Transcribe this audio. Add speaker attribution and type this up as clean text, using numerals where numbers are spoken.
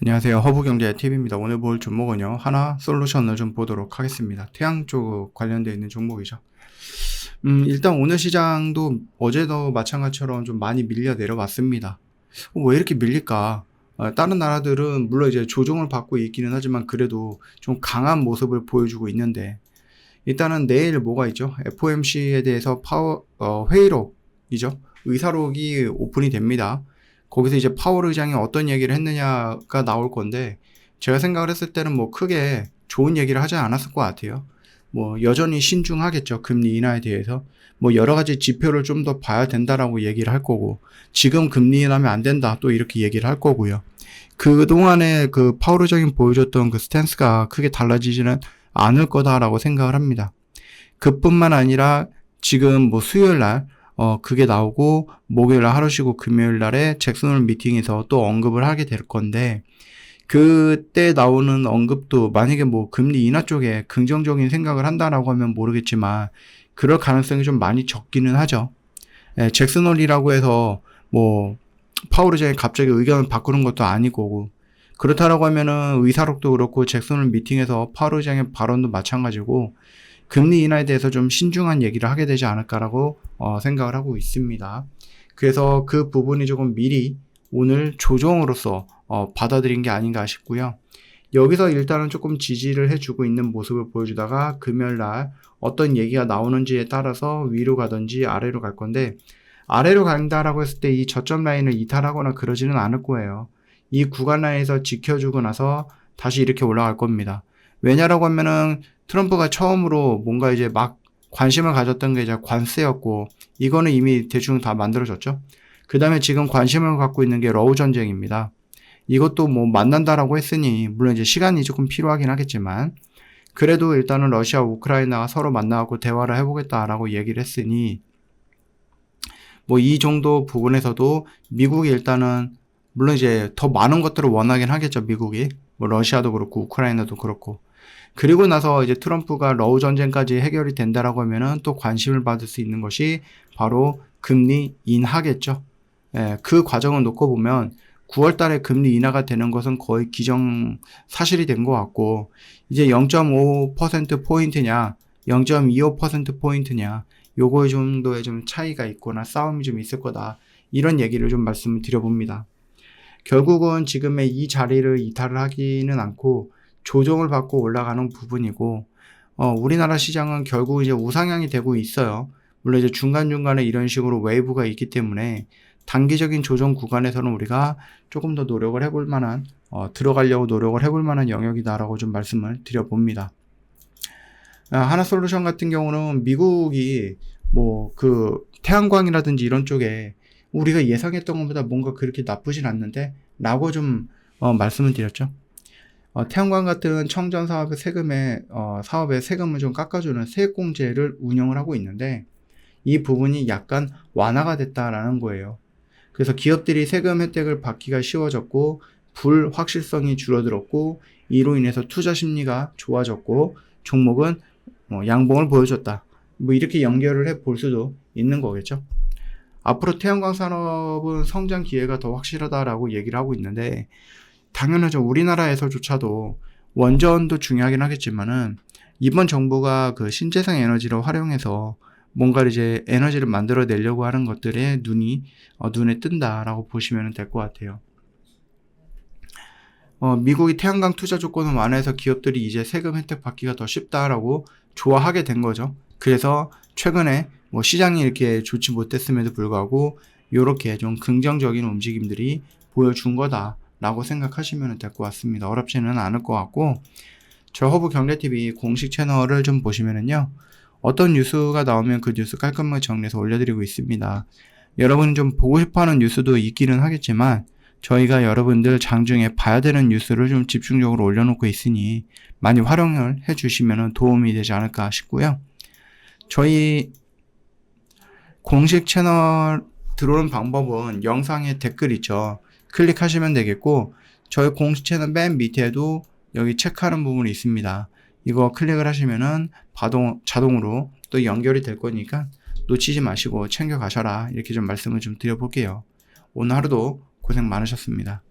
Speaker 1: 안녕하세요. 허브경제TV입니다. 오늘 볼 종목은요. 하나솔루션을 좀 보도록 하겠습니다. 태양 쪽 관련되어 있는 종목이죠. 일단 오늘 시장도 어제도 마찬가지처럼 좀 많이 밀려 내려왔습니다. 왜 이렇게 밀릴까? 다른 나라들은 물론 이제 조정을 받고 있기는 하지만 그래도 좀 강한 모습을 보여주고 있는데, 일단은 내일 뭐가 있죠? FOMC에 대해서 회의록이죠. 의사록이 오픈이 됩니다. 거기서 이제 파월 의장이 어떤 얘기를 했느냐가 나올 건데, 제가 생각을 했을 때는 뭐 크게 좋은 얘기를 하지 않았을 것 같아요. 뭐 여전히 신중하겠죠. 금리 인하에 대해서. 뭐 여러 가지 지표를 좀 더 봐야 된다라고 얘기를 할 거고, 지금 금리 인하면 안 된다 또 이렇게 얘기를 할 거고요. 그동안에 그 파월 의장이 보여줬던 그 스탠스가 크게 달라지지는 않을 거다라고 생각을 합니다. 그뿐만 아니라 지금 뭐 수요일 날 그게 나오고, 목요일 날 하루 쉬고 금요일 날에 잭슨홀 미팅에서 또 언급을 하게 될 건데, 그때 나오는 언급도 만약에 뭐 금리 인하 쪽에 긍정적인 생각을 한다라고 하면 모르겠지만, 그럴 가능성이 좀 많이 적기는 하죠. 잭슨홀이라고 해서 뭐 파월 의장이 갑자기 의견을 바꾸는 것도 아니고, 그렇다라고 하면은 의사록도 그렇고 잭슨홀 미팅에서 파월 의장의 발언도 마찬가지고, 금리 인하에 대해서 좀 신중한 얘기를 하게 되지 않을까라고 생각을 하고 있습니다. 그래서 그 부분이 조금 미리 오늘 조정으로서 받아들인 게 아닌가 싶고요. 여기서 일단은 조금 지지를 해주고 있는 모습을 보여주다가 금요일날 어떤 얘기가 나오는지에 따라서 위로 가든지 아래로 갈 건데, 아래로 간다라고 했을 때 이 저점 라인을 이탈하거나 그러지는 않을 거예요. 이 구간 라인에서 지켜주고 나서 다시 이렇게 올라갈 겁니다. 왜냐라고 하면은 트럼프가 처음으로 뭔가 이제 막 관심을 가졌던 게 이제 관세였고, 이거는 이미 대충 다 만들어졌죠. 그 다음에 지금 관심을 갖고 있는 게 러우 전쟁입니다. 이것도 뭐 만난다라고 했으니 물론 이제 시간이 조금 필요하긴 하겠지만, 그래도 일단은 러시아 우크라이나가 서로 만나고 대화를 해보겠다라고 얘기를 했으니, 뭐 이 정도 부분에서도 미국이 일단은 물론 이제 더 많은 것들을 원하긴 하겠죠. 미국이 뭐 러시아도 그렇고 우크라이나도 그렇고. 그리고 나서 이제 트럼프가 러우 전쟁까지 해결이 된다라고 하면은 또 관심을 받을 수 있는 것이 바로 금리 인하겠죠. 그 과정을 놓고 보면 9월 달에 금리 인하가 되는 것은 거의 기정 사실이 된 것 같고, 이제 0.5% 포인트냐, 0.25% 포인트냐, 요거 정도의 좀 차이가 있거나 싸움이 좀 있을 거다. 이런 얘기를 좀 말씀을 드려봅니다. 결국은 지금의 이 자리를 이탈을 하기는 않고 조정을 받고 올라가는 부분이고, 우리나라 시장은 결국 이제 우상향이 되고 있어요. 물론 이제 중간중간에 이런 식으로 웨이브가 있기 때문에 단기적인 조정 구간에서는 우리가 조금 더 노력을 해볼 만한, 들어가려고 노력을 해볼 만한 영역이다라고 좀 말씀을 드려봅니다. 하나솔루션 같은 경우는 미국이 뭐 그 태양광이라든지 이런 쪽에 우리가 예상했던 것보다 뭔가 그렇게 나쁘진 않는데 라고 좀 말씀을 드렸죠. 태양광 같은 청전 사업의 사업의 세금을 좀 깎아주는 세액공제를 운영을 하고 있는데, 이 부분이 약간 완화가 됐다라는 거예요. 그래서 기업들이 세금 혜택을 받기가 쉬워졌고, 불확실성이 줄어들었고, 이로 인해서 투자 심리가 좋아졌고, 종목은 양봉을 보여줬다. 뭐 이렇게 연결을 해 볼 수도 있는 거겠죠. 앞으로 태양광 산업은 성장 기회가 더 확실하다라고 얘기를 하고 있는데, 당연하죠. 우리나라에서조차도 원전도 중요하긴 하겠지만은 이번 정부가 그 신재생 에너지를 활용해서 뭔가를 이제 에너지를 만들어내려고 하는 것들에 눈에 뜬다라고 보시면 될 것 같아요. 미국이 태양광 투자 조건을 완화해서 기업들이 이제 세금 혜택 받기가 더 쉽다라고 좋아하게 된 거죠. 그래서 최근에 뭐 시장이 이렇게 좋지 못했음에도 불구하고 이렇게 좀 긍정적인 움직임들이 보여준 거다라고 생각하시면 될 것 같습니다. 어렵지는 않을 것 같고, 저 허브경제TV 공식 채널을 좀 보시면은요, 어떤 뉴스가 나오면 그 뉴스 깔끔하게 정리해서 올려드리고 있습니다. 여러분이 좀 보고 싶어하는 뉴스도 있기는 하겠지만, 저희가 여러분들 장중에 봐야 되는 뉴스를 좀 집중적으로 올려놓고 있으니 많이 활용을 해주시면 도움이 되지 않을까 싶고요. 저희 공식 채널 들어오는 방법은 영상에 댓글 있죠. 클릭하시면 되겠고, 저희 공식 채널 맨 밑에도 여기 체크하는 부분이 있습니다. 이거 클릭을 하시면은 자동으로 또 연결이 될 거니까 놓치지 마시고 챙겨 가셔라. 이렇게 좀 말씀을 좀 드려볼게요. 오늘 하루도 고생 많으셨습니다.